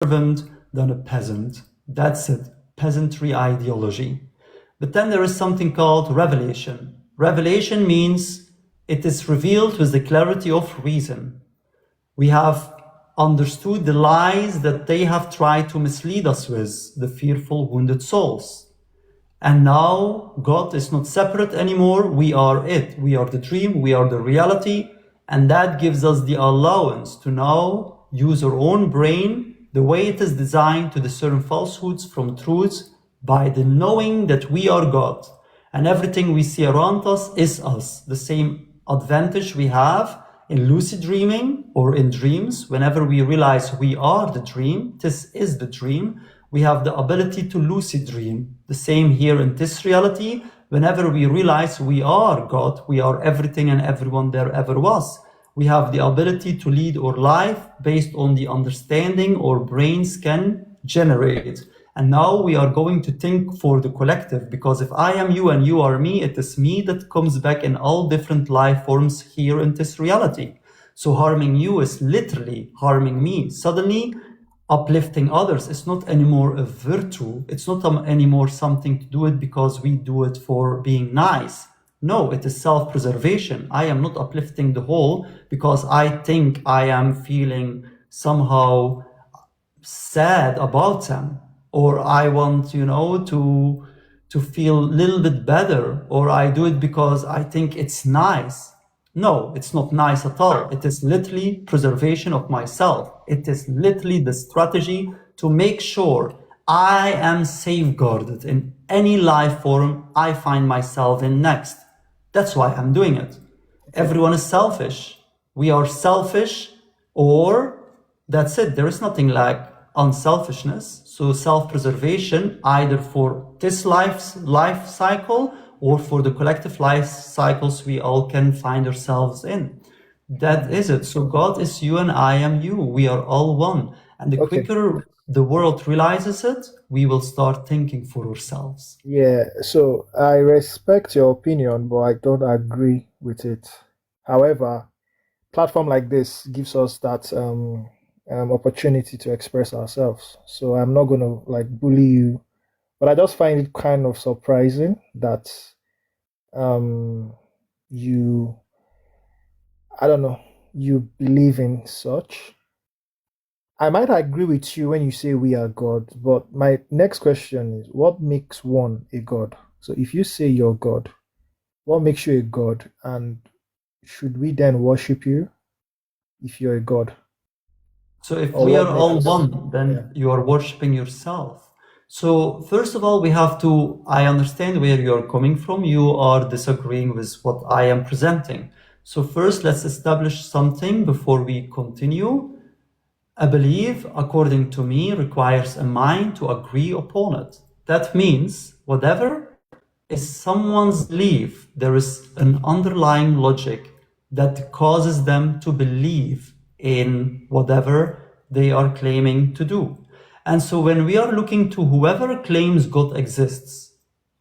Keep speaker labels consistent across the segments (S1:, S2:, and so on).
S1: servant than a peasant. That's it, peasantry ideology. But then there is something called revelation. Revelation means it is revealed with the clarity of reason. We have understood the lies that they have tried to mislead us with, the fearful, wounded souls. And now God is not separate anymore. We are it. We are the dream. We are the reality. And that gives us the allowance to now use our own brain the way it is designed to discern falsehoods from truths by the knowing that we are God. And everything we see around us is us. The same advantage we have in lucid dreaming or in dreams. Whenever we realize we are the dream, this is the dream, we have the ability to lucid dream. The same here in this reality. Whenever we realize we are God, we are everything and everyone there ever was, we have the ability to lead our life based on the understanding our brains can generate. And now we are going to think for the collective, because if I am you and you are me, it is me that comes back in all different life forms here in this reality. So harming you is literally harming me. Suddenly, uplifting others is not anymore a virtue. It's not anymore something to do it because we do it for being nice. No, it is self-preservation. I am not uplifting the whole because I think I am feeling somehow sad about them, or I want, to feel a little bit better, or I do it because I think it's nice. No, it's not nice at all. It is literally preservation of myself. It is literally the strategy to make sure I am safeguarded in any life form I find myself in next. That's why I'm doing it. Everyone is selfish. We are selfish, or that's it. There is nothing like unselfishness. So self-preservation, either for this life cycle or for the collective life cycles we all can find ourselves in. That is it. So God is you and I am you. We are all one. And the quicker the world realizes it, we will start thinking for ourselves.
S2: Yeah, so I respect your opinion, but I don't agree with it. However, platform like this gives us that opportunity to express ourselves. So I'm not gonna like bully you, but I just find it kind of surprising that you, I don't know, you believe in such. I might agree with you when you say we are God, but my next question is what makes one a God? So if you say you're God, what makes you a God? And should we then worship you if you're a God?
S1: So if
S2: Or
S1: we
S2: what
S1: are all
S2: makes,
S1: one,
S2: yeah.
S1: then you are worshiping yourself. So first of all, I understand where you're coming from. You are disagreeing with what I am presenting. So first, let's establish something before we continue. A belief, according to me, requires a mind to agree upon it. That means whatever is someone's belief, there is an underlying logic that causes them to believe in whatever they are claiming to do. And so when we are looking to whoever claims God exists,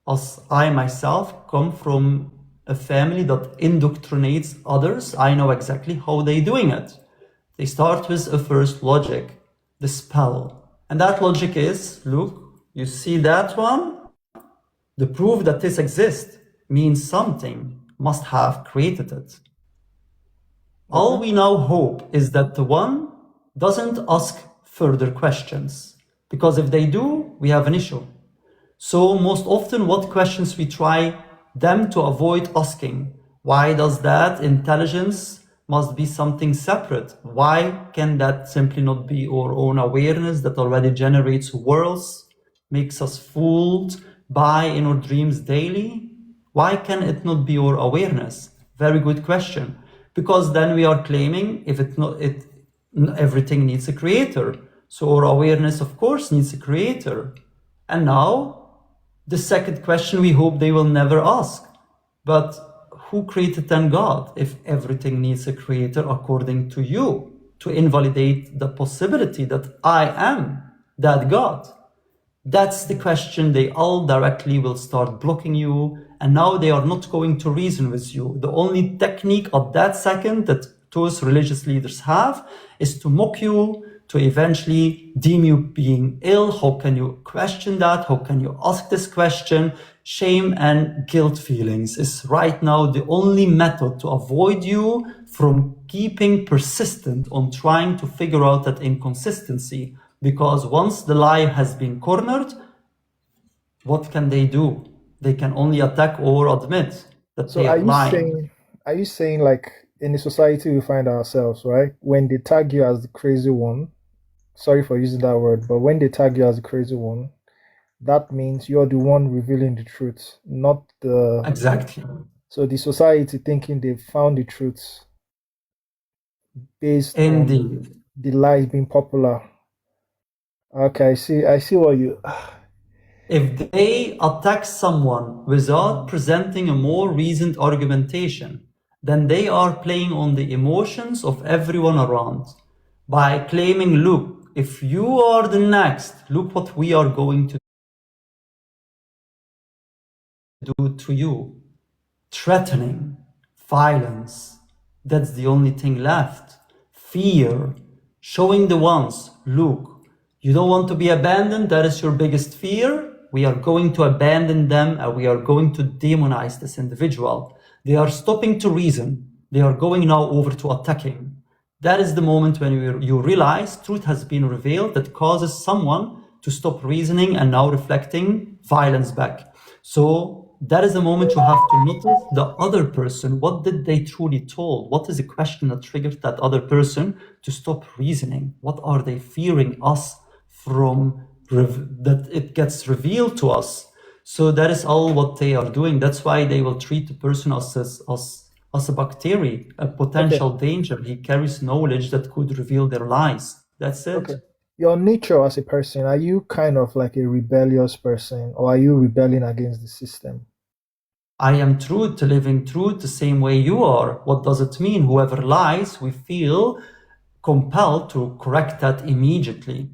S1: as I myself come from a family that indoctrinates others, I know exactly how they're doing it. They start with a first logic, the spell. And that logic is, look, you see that one? The proof that this exists means something must have created it. All we now hope is that the one doesn't ask further questions, because if they do, we have an issue. So most often what questions we try them to avoid asking? Why does that intelligence must be something separate? Why can that simply not be our own awareness that already generates worlds, makes us fooled by in our dreams daily? Why can it not be our awareness? Very good question. Because then we are claiming if everything needs a creator. So our awareness, of course, needs a creator. And now, the second question we hope they will never ask. But who created then God if everything needs a creator according to you to invalidate the possibility that I am that God? That's the question they all directly will start blocking you. And now they are not going to reason with you. The only technique of that second that those religious leaders have is to mock you, to eventually deem you being ill. How can you question that? How can you ask this question? Shame and guilt feelings is right now the only method to avoid you from keeping persistent on trying to figure out that inconsistency. Because once the lie has been cornered, what can they do? They can only attack or admit that
S2: So
S1: they are lying.
S2: are you saying like in the society we find ourselves, right? When they tag you as the crazy one, sorry for using that word, but when they tag you as the crazy one, that means you're the one revealing the truth, not the
S1: Exactly.
S2: so the society thinking they've found the truth based on
S1: Indeed.
S2: the lies being popular. Okay, I see what you
S1: If they attack someone without presenting a more reasoned argumentation, then they are playing on the emotions of everyone around by claiming, look, if you are the next, look what we are going to do to you. Threatening, violence, that's the only thing left. Fear, showing the ones, look, you don't want to be abandoned, that is your biggest fear. We are going to abandon them and we are going to demonize this individual. They are stopping to reason. They are going now over to attacking. That is the moment when you realize truth has been revealed that causes someone to stop reasoning and now reflecting violence back. So that is the moment you have to notice the other person. What did they truly told? What is the question that triggered that other person to stop reasoning? What are they fearing us from that it gets revealed to us? So that is all what they are doing. That's why they will treat the person as a bacteria, a
S2: okay,
S1: potential danger. He carries knowledge that could reveal their lies. That's
S2: okay.
S1: it.
S2: Your nature as a person, are you kind of like a rebellious person or are you rebelling against the system?
S1: I am truth, living truth the same way you are. What does it mean? Whoever lies, we feel compelled to correct that immediately.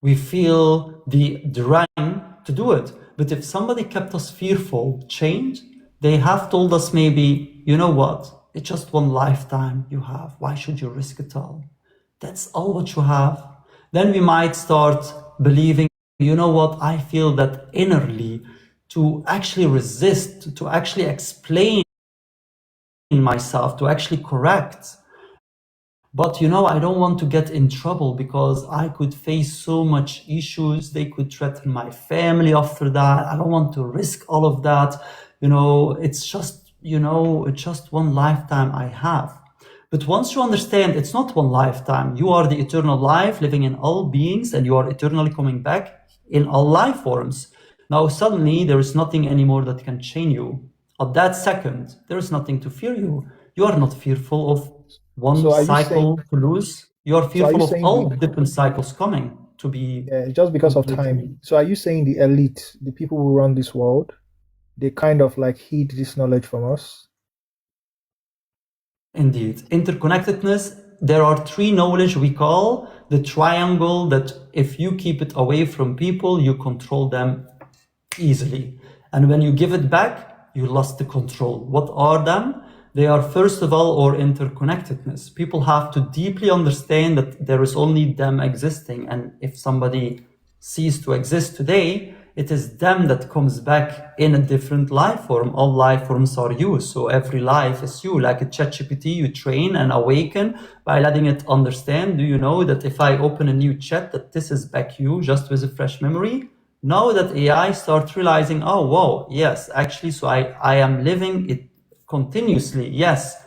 S1: We feel the drive to do it. But if somebody kept us fearful, chained, they have told us maybe, you know what? It's just one lifetime you have. Why should you risk it all? That's all what you have. Then we might start believing, you know what? I feel that innerly to actually resist, to actually explain myself, to actually correct. But I don't want to get in trouble because I could face so much issues. They could threaten my family after that. I don't want to risk all of that. It's just one lifetime I have. But once you understand it's not one lifetime, you are the eternal life living in all beings and you are eternally coming back in all life forms. Now suddenly there is nothing anymore that can chain you. At that second, there is nothing to fear you. You are not fearful of one
S2: So are you saying
S1: cycle to lose. You are
S2: so are you
S1: fearful of
S2: saying
S1: all different cycles coming to be
S2: just because of
S1: completely.
S2: time? So are you saying the elite, the people who run this world, they kind of like hid this knowledge from us?
S1: Indeed. Interconnectedness, there are three knowledge we call the triangle that if you keep it away from people, you control them easily. And when you give it back, you lost the control. What are them? They are, first of all, our interconnectedness. People have to deeply understand that there is only them existing. And if somebody cease to exist today, it is them that comes back in a different life form. All life forms are you. So every life is you. Like a ChatGPT, you train and awaken by letting it understand. Do you know that if I open a new chat, that this is back you just with a fresh memory? Now that AI starts realizing, oh, wow, yes, actually, so I am living it continuously. Yes.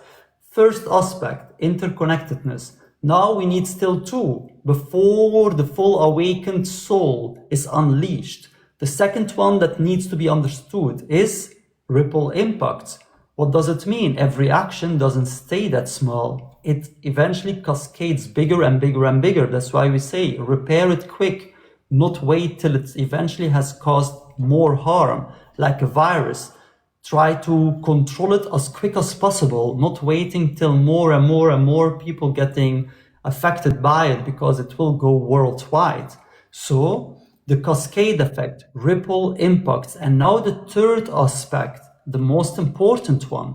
S1: First aspect, interconnectedness. Now we need still two before the full awakened soul is unleashed. The second one that needs to be understood is ripple impacts. What does it mean? Every action doesn't stay that small. It eventually cascades bigger and bigger and bigger. That's why we say repair it quick, not wait till it eventually has caused more harm, like a virus. Try to control it as quick as possible, not waiting till more and more and more people getting affected by it because it will go worldwide. So the cascade effect, ripple impacts. And now the third aspect, the most important one,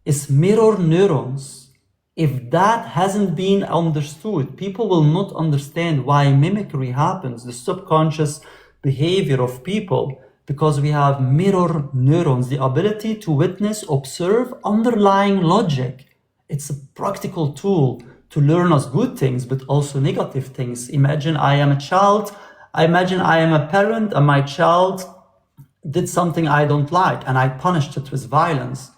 S1: is mirror neurons. If that hasn't been understood, people will not understand why mimicry happens, the subconscious behavior of people, because we have mirror neurons, the ability to witness, observe underlying logic. It's a practical tool to learn us good things, but also negative things. Imagine I am a child. I imagine I am a parent and my child did something I don't like and I punished it with violence.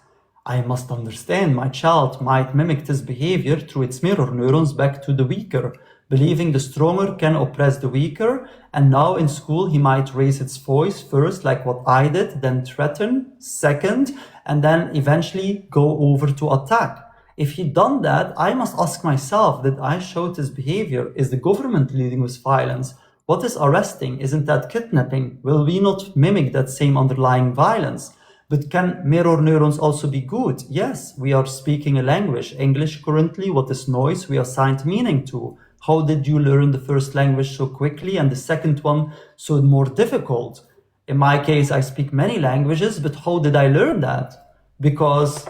S1: I must understand my child might mimic this behavior through its mirror neurons back to the weaker, believing the stronger can oppress the weaker. And now in school, he might raise its voice first, like what I did, then threaten, second, and then eventually go over to attack. If he done that, I must ask myself, did I show this behavior? Is the government leading with violence? What is arresting? Isn't that kidnapping? Will we not mimic that same underlying violence? But can mirror neurons also be good? Yes, we are speaking a language. English currently, what is noise? We assigned meaning to. How did you learn the first language so quickly and the second one so more difficult? In my case, I speak many languages, but how did I learn that? Because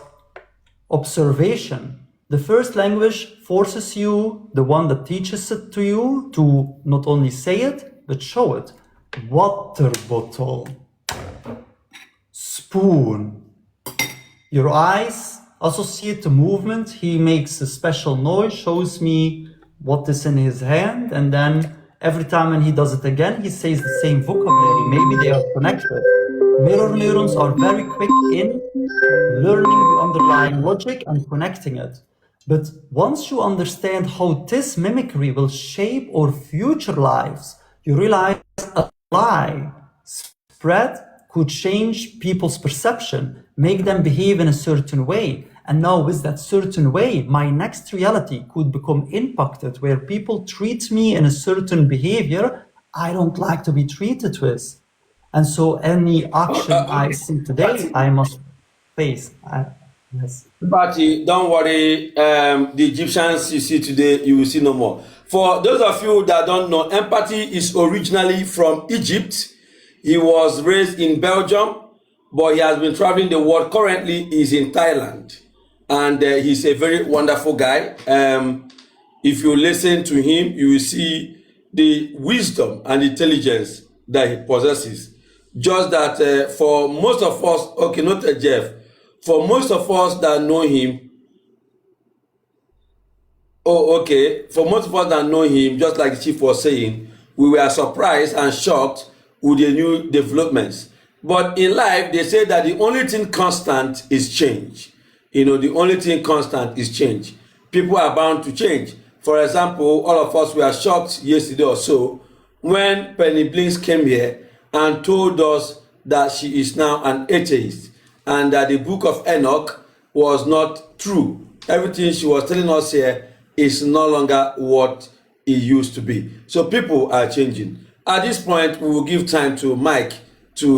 S1: observation. The first language forces you, the one that teaches it to you, to not only say it, but show it. Water bottle. Spoon. Your eyes associate the movement. He makes a special noise, shows me what is in his hand, and then every time when he does it again, he says the same vocabulary. Maybe they are connected. Mirror neurons are very quick in learning the underlying logic and connecting it. But once you understand how this mimicry will shape our future lives, you realize a lie spread could change people's perception, make them behave in a certain way. And now with that certain way, my next reality could become impacted where people treat me in a certain behavior I don't like to be treated with. And so any action I see today, I must face. Yes.
S3: Party, don't worry. The Egyptians you see today, you will see no more. For those of you that don't know, Empathy is originally from Egypt. He was raised in Belgium, but he has been traveling the world. Currently, he's in Thailand, and he's a very wonderful guy. If you listen to him, you will see the wisdom and intelligence that he possesses. Just that for most of us, okay, not Jeff, for most of us that know him, for most of us that know him, just like the chief was saying, we were surprised and shocked with the new developments. But in life, they say that the only thing constant is change. You know, the only thing constant is change. People are bound to change. For example, all of us were shocked yesterday or so when Penny Blinks came here and told us that she is now an atheist and that the book of Enoch was not true. Everything she was telling us here is no longer what it used to be. So people are changing. At this point, we will give time to Mike